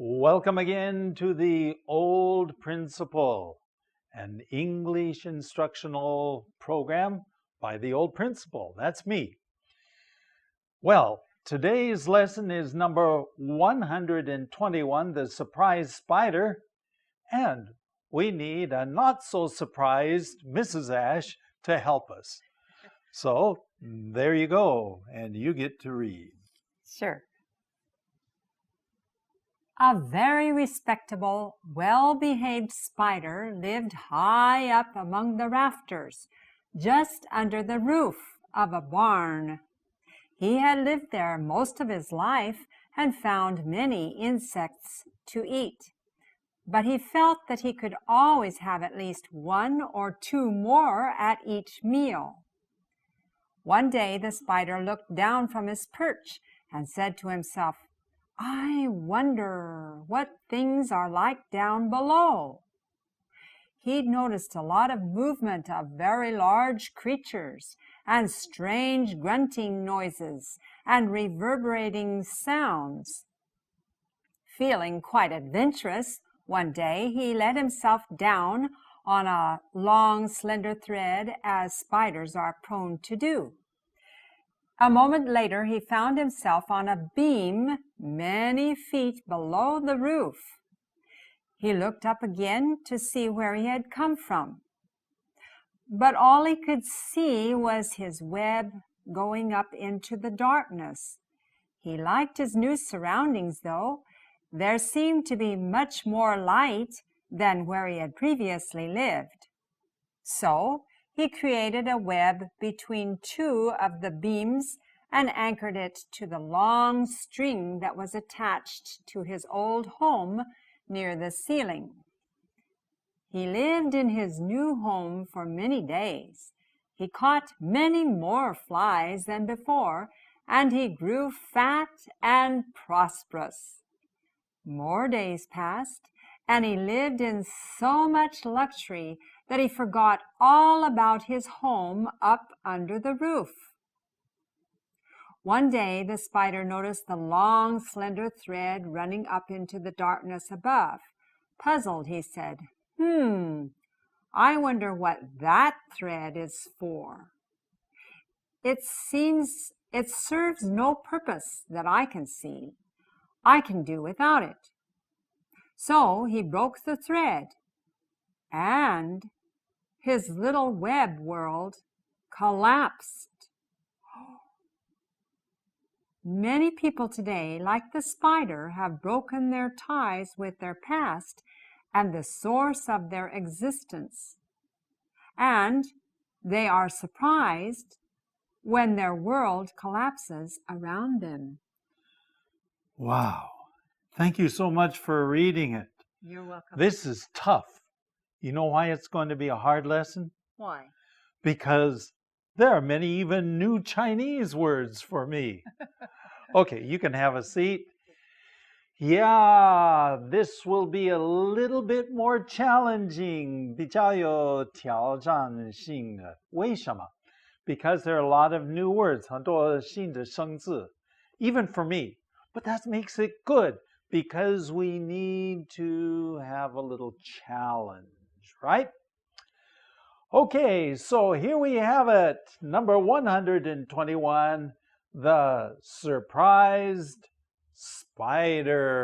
Welcome again to the Old Principal, an English instructional program by the Old Principal. That's me. Well, today's lesson is number 121, The Surprised Spider, and we need a not-so-surprised Mrs. Ash to help us. So, there you go, and you get to read. Sure. A very respectable, well-behaved spider lived high up among the rafters, just under the roof of a barn. He had lived there most of his life and found many insects to eat. But he felt that he could always have at least one or two more at each meal. One day the spider looked down from his perch and said to himself, "I wonder what things are like down below." He'd noticed a lot of movement of very large creatures and strange grunting noises and reverberating sounds. Feeling quite adventurous, one day he let himself down on a long, slender thread, as spiders are prone to do. A moment later, he found himself on a beam many feet below the roof. He looked up again to see where he had come from. But all he could see was his web going up into the darkness. He liked his new surroundings, though. There seemed to be much more light than where he had previously lived. So he created a web between two of the beams and anchored it to the long string that was attached to his old home near the ceiling. He lived in his new home for many days. He caught many more flies than before, and he grew fat and prosperous. More days passed, and he lived in so much luxury that he forgot all about his home up under the roof. One day the spider noticed the long, slender thread running up into the darkness above. Puzzled, he said, I wonder what that thread is for. It seems it serves no purpose that I can see. I can do without it." So he broke the thread, and his little web world collapsed. Many people today, like the spider, have broken their ties with their past and the source of their existence. And they are surprised when their world collapses around them. Wow. Thank you so much for reading it. You're welcome. This is tough. You know why it's going to be a hard lesson? Why? Because there are many even new Chinese words for me. Okay, you can have a seat. Yeah, this will be a little bit more challenging, 比较有挑战性的。为什么？ Because there are a lot of new words, 很多新的生字, even for me. But that makes it good because we need to have a little challenge, right? Okay, so here we have it. Number 121, The Surprised Spider.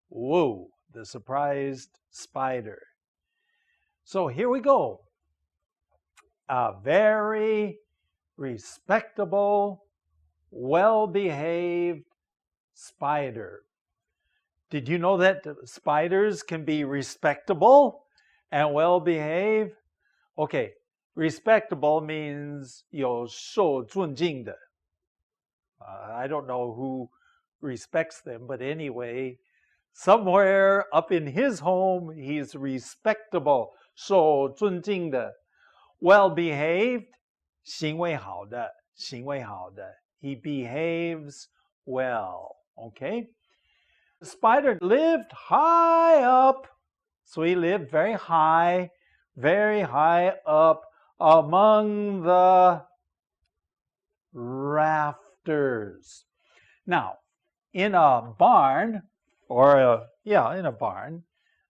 Whoa, the surprised spider. So here we go. A very respectable, well-behaved spider. Did you know that spiders can be respectable and well-behaved? Okay, respectable means 有受尊敬的. I don't know who respects them, but anyway, somewhere up in his home, he's respectable, 受尊敬的. Well-behaved, 行为好的, 行为好的. He behaves well, okay? The spider lived high up, so he lived very high up among the rafters. Now, in a barn, or yeah, in a barn.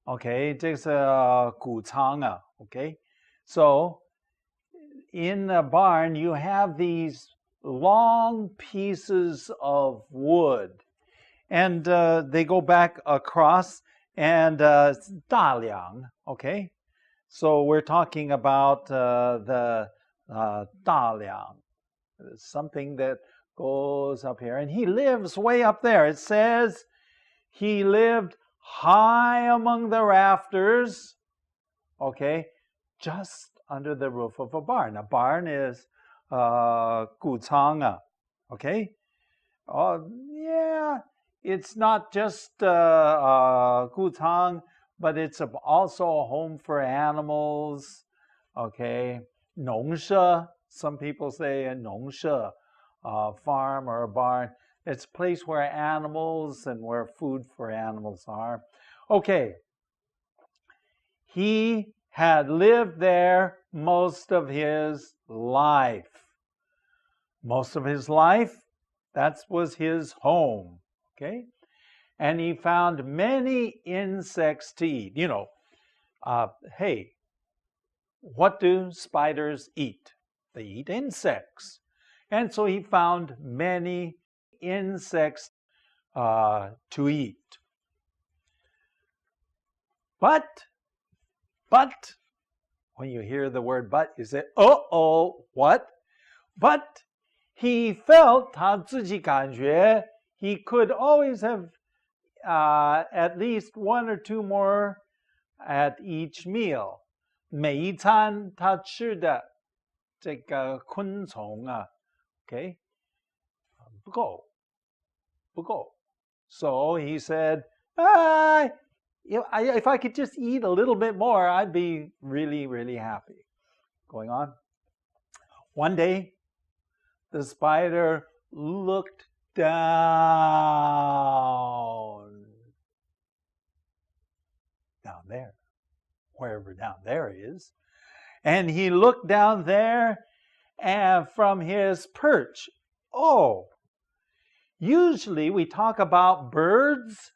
Okay, 这是谷仓啊. Okay, so in a barn you have these long pieces of wood, and they go back across, and 大梁. Okay, so we're talking about the 大梁, something that goes up here, and he lives way up there. It says he lived high among the rafters, okay, just under the roof of a barn. A barn is 谷仓啊, okay? Yeah, it's not just 谷仓, but it's also a home for animals, okay? 农舍, some people say a 农舍, farm or a barn. It's a place where animals and where food for animals are. Okay. He had lived there most of his life. Most of his life, that was his home. Okay. And he found many insects to eat. You know, hey, what do spiders eat? They eat insects. And so he found many insects to eat. But, when you hear the word but, you say, uh-oh, what? But he felt, 他自己感觉, he could always have at least one or two more at each meal. 每一餐他吃的这个昆虫啊, okay, 不够. So he said, if I could just eat a little bit more, I'd be really, really happy. Going on. One day, the spider looked down there, wherever down there is. And he looked down there, and from his perch. Oh, usually we talk about birds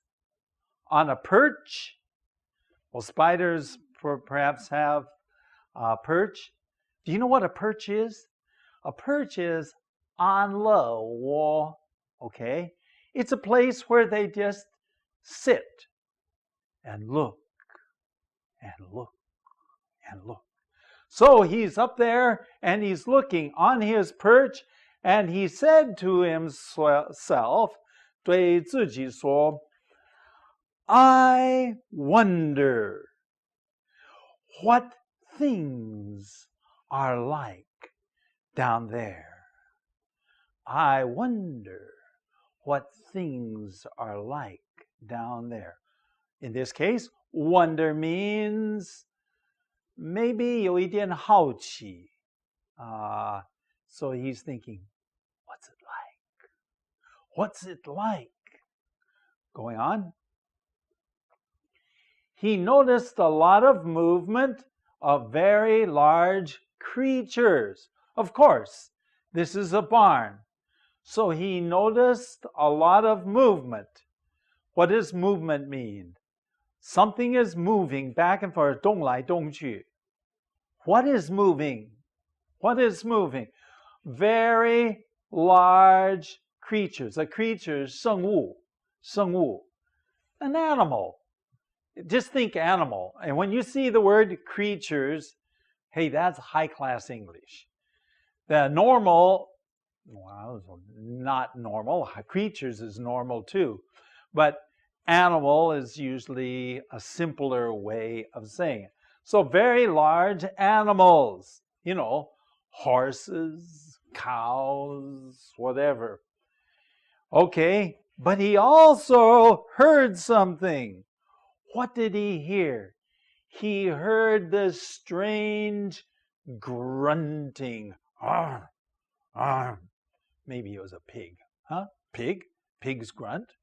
on a perch. Well, spiders perhaps have a perch. Do you know what a perch is? A perch is 安乐窝. Okay? It's a place where they just sit and look and look and look. So he's up there and he's looking on his perch, and he said to himself, 对自己说, I wonder what things are like down there. I wonder what things are like down there. In this case, wonder means maybe 有一点好奇. So he's thinking, what's it like? What's it like? Going on. He noticed a lot of movement of very large creatures. Of course, this is a barn. So he noticed a lot of movement. What does movement mean? Something is moving back and forth, 动来动去. What is moving? What is moving? Very large creatures. A creature is 生物, 生物. An animal. Just think animal. And when you see the word creatures, hey, that's high-class English. The normal, well, not normal. Creatures is normal too. But animal is usually a simpler way of saying it. So very large animals, you know, horses, cows, whatever. Okay, but he also heard something. What did he hear? He heard this strange grunting. Arr, arr. Maybe it was a pig. Huh? Pig? Pig's grunt?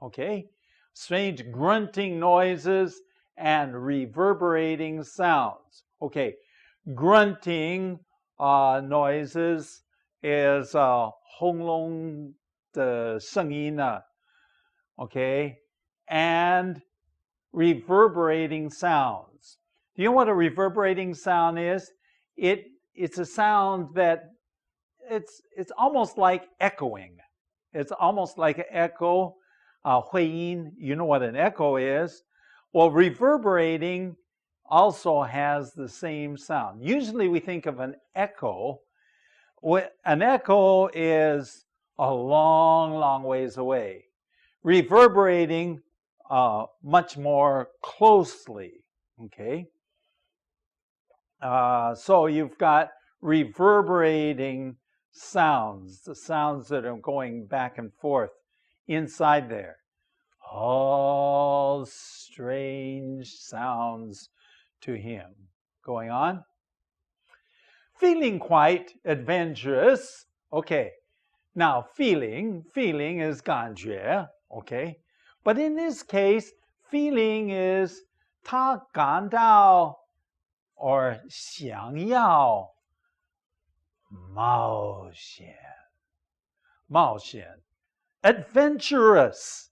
Okay. Strange grunting noises and reverberating sounds. Okay. Grunting noises is 轰隆的声音啊. Okay. and reverberating sounds. Do you know what a reverberating sound is? It's a sound that it's almost like echoing. It's almost like an echo. 会音, you know what an echo is. Well, reverberating also has the same sound. Usually we think of an echo. An echo is a long, long ways away. Reverberating much more closely, okay? So you've got reverberating sounds, the sounds that are going back and forth inside there. All strange sounds to him. Going on. Feeling quite adventurous. Okay. Now, feeling is 感觉, okay? But in this case, feeling is 他感到 or 想要冒险 adventurous,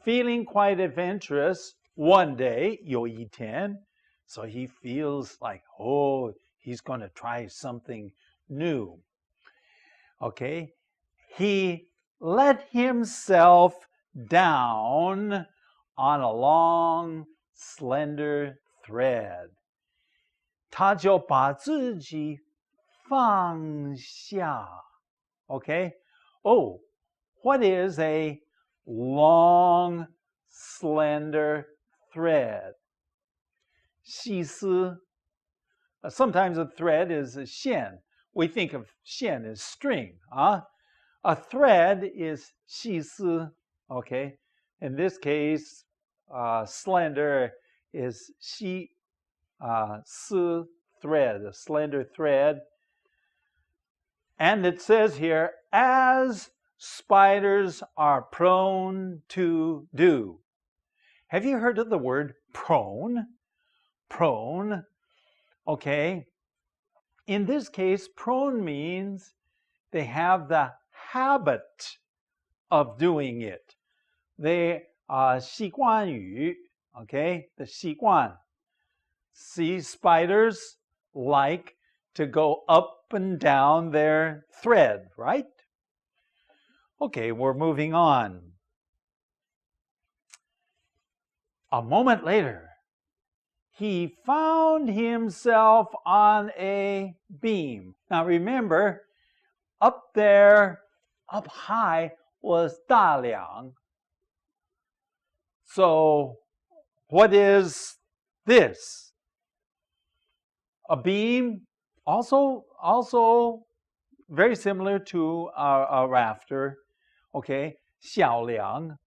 feeling quite adventurous one day, 有一天, so he feels like, oh, he's going to try something new. Okay, he let himself down on a long, slender thread. 他就把自己放下. Okay, oh, what is a long, slender thread? 细丝. Sometimes a thread is a 线. We think of 线 as string. A thread is 细丝. Okay, in this case, slender is 细丝 thread, a slender thread. And it says here, as spiders are prone to do. Have you heard of the word prone? Prone. Okay. In this case, prone means they have the habit of doing it. They 习惯于, okay, the 习惯. See, spiders like to go up and down their thread, right? Okay, we're moving on. A moment later, he found himself on a beam. Now remember, up there, up high, was 大梁. So what is this? A beam, also very similar to a rafter. Okay, 小梁.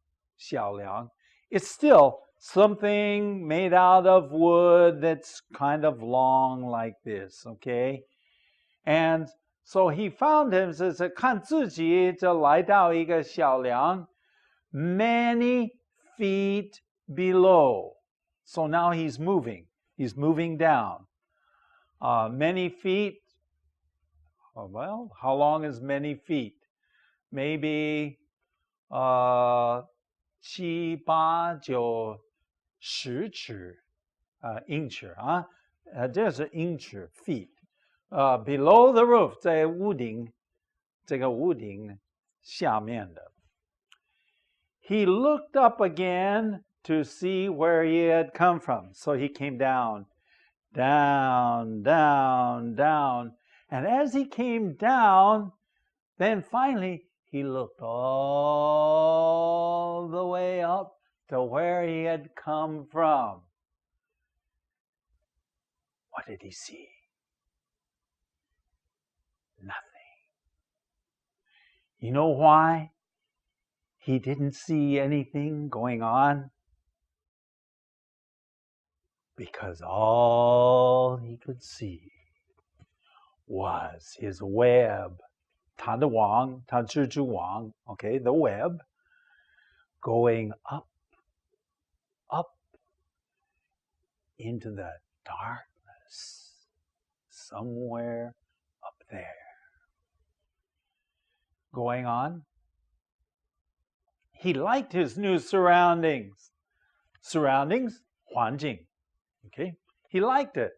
It's still something made out of wood that's kind of long like this, okay? And so he found him, says, 看自己就来到一个小梁 many feet below. So now he's moving down. Many feet, well, how long is many feet? Maybe 七八九十尺 inch 这是 inch feet. Below the roof, 在屋顶这个屋顶下面的. He looked up again to see where he had come from. So he came down. And as he came down, then finally he looked all the way up to where he had come from. What did he see? Nothing. You know why he didn't see anything going on? Because all he could see was his web. 他的网, 他蜘蛛网, okay, the web, going up into the darkness, somewhere up there. Going on, He liked his new surroundings. Surroundings, 环境. Okay? He liked it.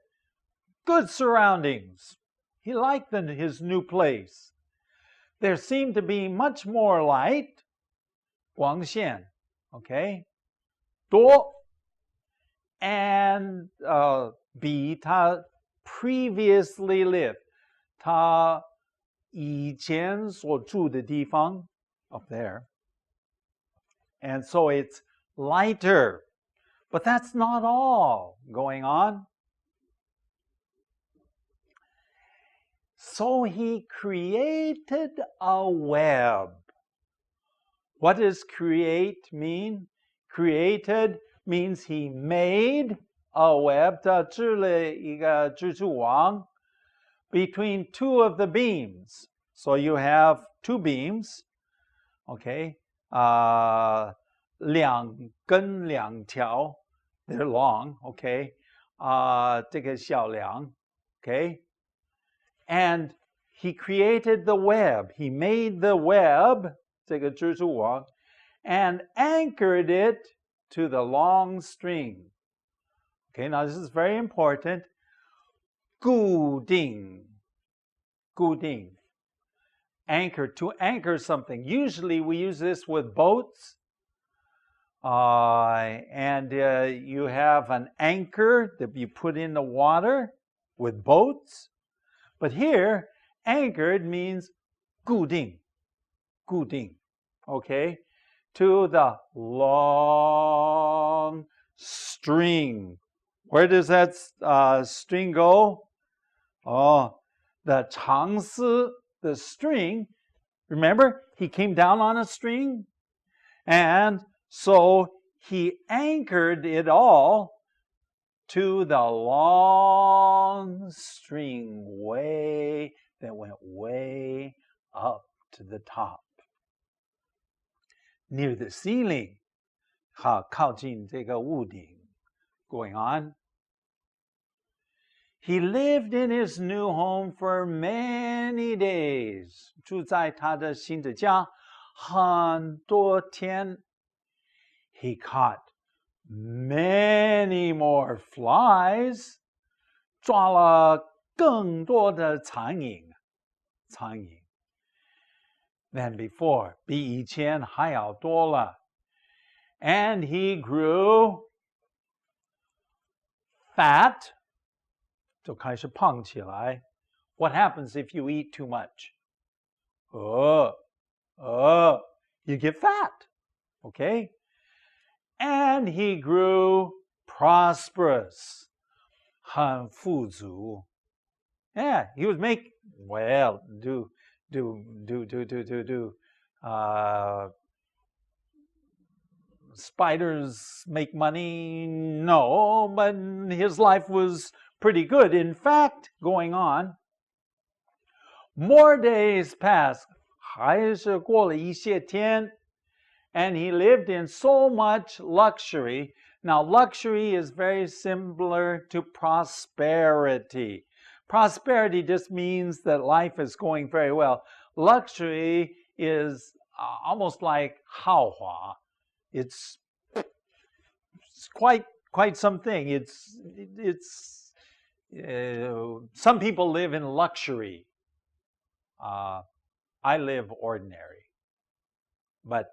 Good surroundings. He liked his new place. There seemed to be much more light, 光线, okay? 多 and 比他 previously lived, 他以前所住的地方 up there. And so it's lighter. But that's not all going on. So he created a web. What does create mean? Created means he made a web, 他织了一个蜘蛛网 between two of the beams. So you have two beams, okay? 两根两条 they're long, okay? 这个小梁 okay? And he created the web. He made the web, 这个蜘蛛网 and anchored it to the long string. Okay, now this is very important. 固定 anchor, to anchor something. Usually we use this with boats. And you have an anchor that you put in the water with boats. But here, anchored means 固定, okay? To the long string. Where does that string go? Oh, the 长丝, the string. Remember, he came down on a string. And so he anchored it all to the long string that went way up to the top. Near the ceiling, 靠近这个屋顶 going on. He lived in his new home for many days. 住在他的新的家很多天. He caught many more flies. 抓了更多的苍蝇 than before. 比以前还要多了. And he grew fat. 就开始胖起来. What happens if you eat too much? You get fat. Okay? And he grew prosperous. 很富足. Yeah, he was spiders make money? No, but his life was pretty good. In fact, going on, more days passed. 还是过了一些天. And he lived in so much luxury. Now, luxury is very similar to prosperity. Prosperity just means that life is going very well. Luxury is almost like 豪华. It's quite something. Some people live in luxury. I live ordinary. But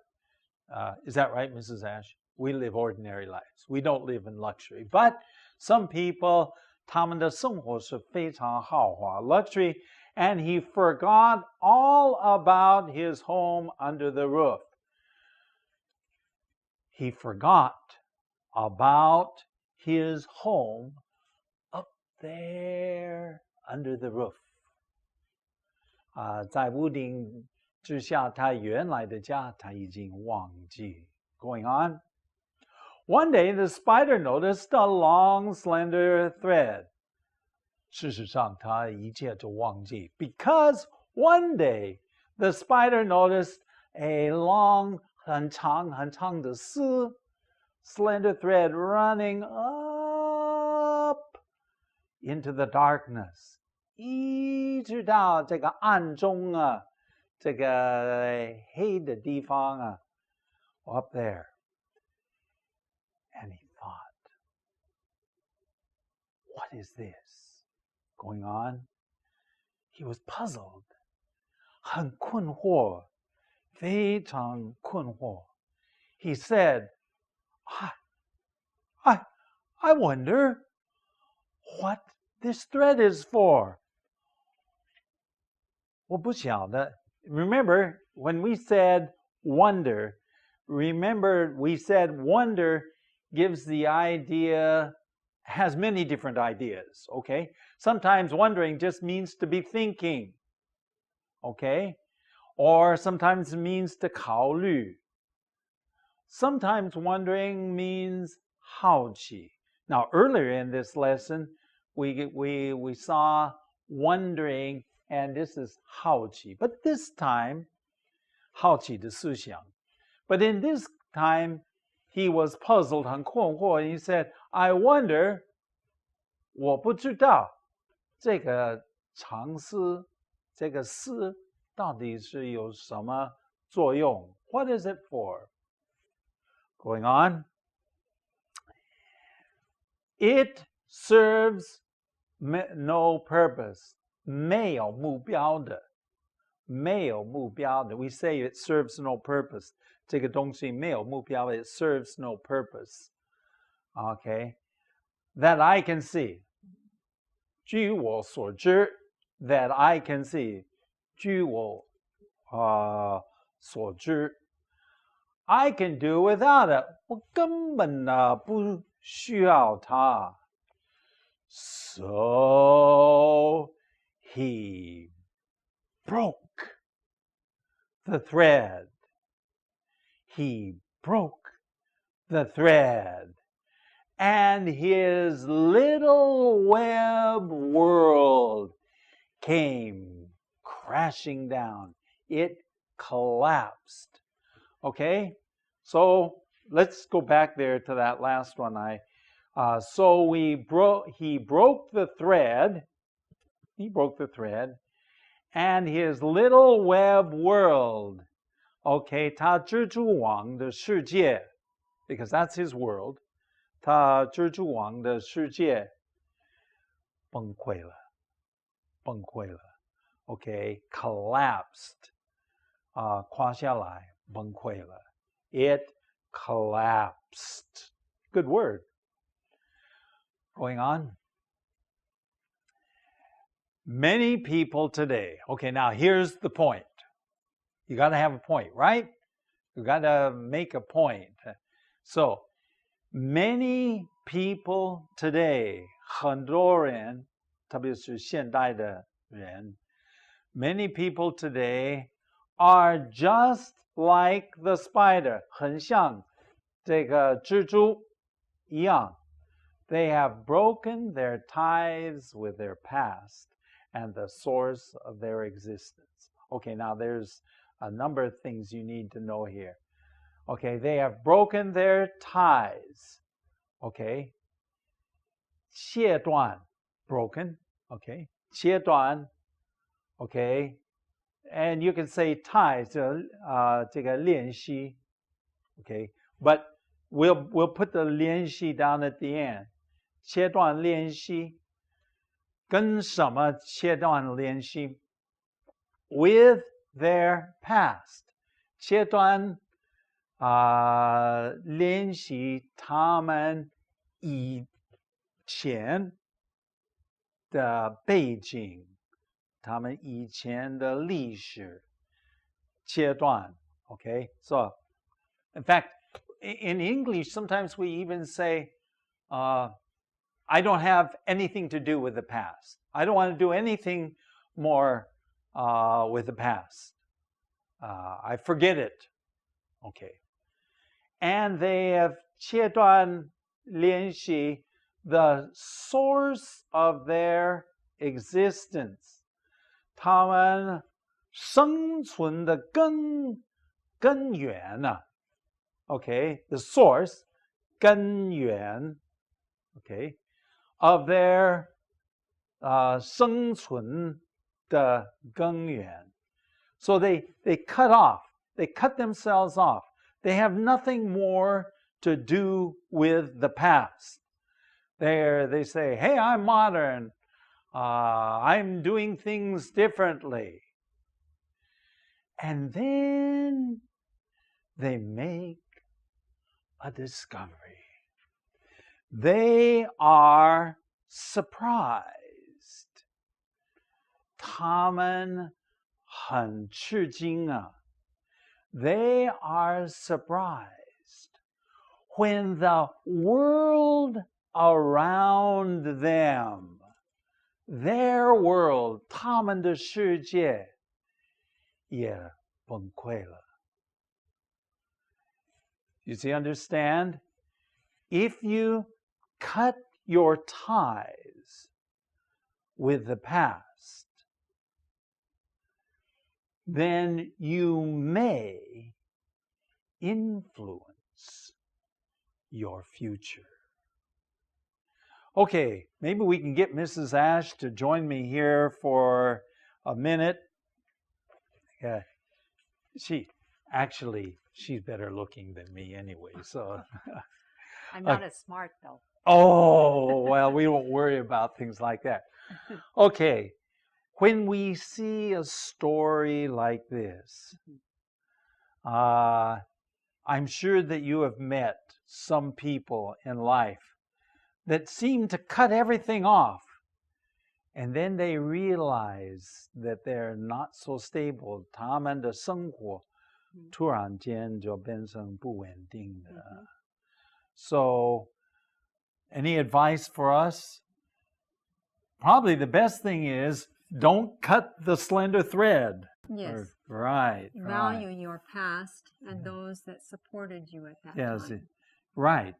is that right, Mrs. Ash? We live ordinary lives. We don't live in luxury. But some people, 他们的生活是非常豪华, luxury, and he forgot all about his home under the roof. He forgot about his home up there under the roof. 在屋顶之下，他原来的家，他已经忘记. Going on. One day, the spider noticed a long, slender thread. 事实上，他一切都忘记. Because one day, the spider noticed a long, 很长的丝, slender thread running up into the darkness. 一直到这个暗中啊，这个黑的地方啊 up there. And he thought, what is this going on? He was puzzled. 很困惑，非常困惑. He said, I wonder what this thread is for. 我不晓得. Remember, when we said wonder, remember we said wonder gives the idea, has many different ideas, okay? Sometimes wondering just means to be thinking, okay? Or sometimes it means to 考虑. Sometimes wondering means 好奇. Now, earlier in this lesson, we saw wondering, and this is 好奇. But this time, 好奇的思想. But in this time, he was puzzled, 很困惑. He said, I wonder, 我不知道这个长丝，这个丝到底是有什么作用? What is it for? Going on. It serves no purpose. 没有目标的，没有目标的. We say it serves no purpose. 这个东西没有目标, it serves no purpose. Okay? That I can see. 据我所知, that I can see. 据我所知. I can do without it. 我根本不需要它. So he broke the thread. He broke the thread. And his little web world came crashing down. It collapsed. Okay? So let's go back there to that last one. So he broke the thread. He broke the thread. And his little web world. Okay, 他蜘蛛网的世界, because that's his world. 他蜘蛛网的世界崩溃了. Okay, collapsed. 垮下来, 崩溃了. It collapsed. Good word. Going on. Many people today. Okay, now here's the point. You got to have a point, right? You got to make a point. So, many people today, 很多人, 特别是现代的人, many people today are just like the spider, 很像这个蜘蛛一样. They have broken their ties with their past and the source of their existence. Okay, now there's a number of things you need to know here. Okay, they have broken their ties. Okay. 切断, broken. Okay. 切断. Okay. And you can say ties, 这个联系. Okay. But we'll put the 联系 down at the end. 切断联系. 跟什么切断联系? With their past. 切断联系他们以前的背景，他们以前的历史切断. Okay, so in fact, in English, sometimes we even say, I don't have anything to do with the past. I don't want to do anything more with the past. I forget it. Okay. And they have 切断联系 the source of their existence. 他们生存的根源啊. Okay, the source, 根源, okay, of their 生存的根源. So they cut themselves off. They have nothing more to do with the past. They say, hey, I'm modern. I'm doing things differently. And then they make a discovery. They are surprised. 他们很吃惊啊. They are surprised when the world around them, their world, 他们的世界也崩溃了. You see, understand? If you cut your ties with the past, then you may influence your future. Okay, maybe we can get Mrs. Ash to join me here for a minute. Yeah, she's better looking than me anyway, so. I'm not as smart, though. Oh, well, we won't worry about things like that. Okay, when we see a story like this, I'm sure that you have met some people in life that seem to cut everything off, and then they realize that they're not so stable. 他们的生活突然间就变成不稳定的. So, any advice for us? Probably the best thing is don't cut the slender thread. Yes. Right. Value your past and those that supported you at that time. Right.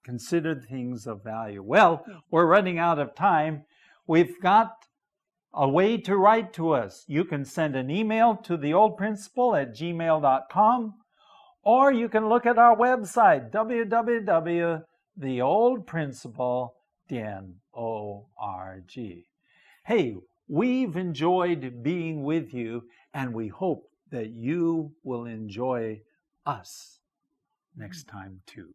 Consider things of value. Well, we're running out of time. We've got a way to write to us. You can send an email to theoldprinciple@gmail.com, or you can look at our website, www.theoldprinciple.org. Hey, we've enjoyed being with you, and we hope that you will enjoy us next time too.